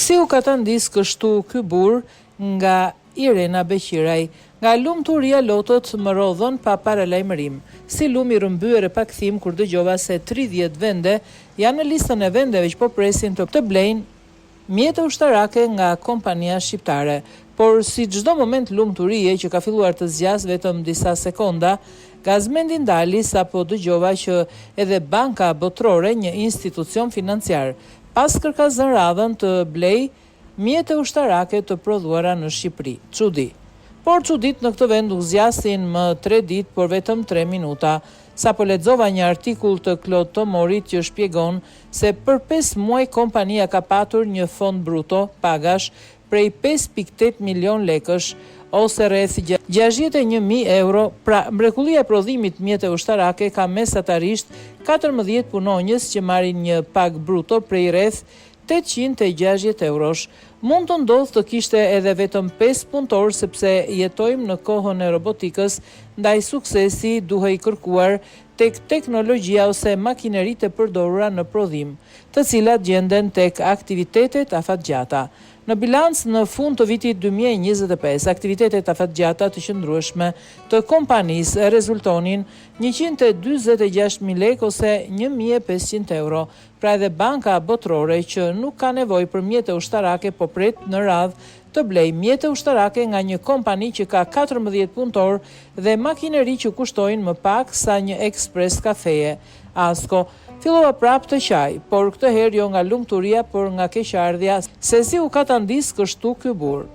Si u ka të ndis kështu ky burr nga Irena Beqiraj, nga lumturia lotët më rodhën pa paralajmërim. Si lumi rrëmbyer pa kthim kur dëgjova se 30 vende janë në listën e vendeve që po presin të blejnë mjete ushtarake nga kompania shqiptare. Por si çdo moment lumturie që ka filluar të zgjas vetëm disa sekonda, gazmendi ndali sapo dëgjova që edhe Banka Botërore, një institucion financiar, pas kërkazën radhën të blej mjete ushtarake të prodhuara në Shqipëri. Çudi. Por çudit në këtë vend u zgjasin më 3 ditë, por vetëm 3 minuta. Sapo lexova një artikull të Klod Tomorit që shpjegon se për 5 muaj kompania ka patur një fond bruto pagash prej 5.8 milion lekësh, ose rreth 61.000 euro. Pra, mrekullia e prodhimit mjete ushtarake ka mesatarisht 14 punonjës që marrin një pagë bruto prej rreth 860 eurosh. Mund të ndodhë të kishte edhe vetëm 5 punëtor, sepse jetojmë në kohën e robotikës, ndaj suksesi duhej kërkuar tek teknologjia ose makineritë e përdorura në prodhim, të cilat gjenden tek aktivitetet afatgjata. Në bilanc në fund të vitit 2025, aktivitetet afatgjata të qëndrueshme të kompanisë rezultonin 146.000 lekë ose 1.500 euro. Pra edhe Banka Botërore, që nuk ka nevojë për mjete ushtarake, po pret në radhë të blej mjete ushtarake nga një kompani që ka 14 punëtor dhe makineri që kushtojnë më pak sa një ekspres kafeje. Asko, fillova prap të qaj, por këtë herë jo nga lumturia, por nga keqardhja se si u ka ta ndis kështu ky burr.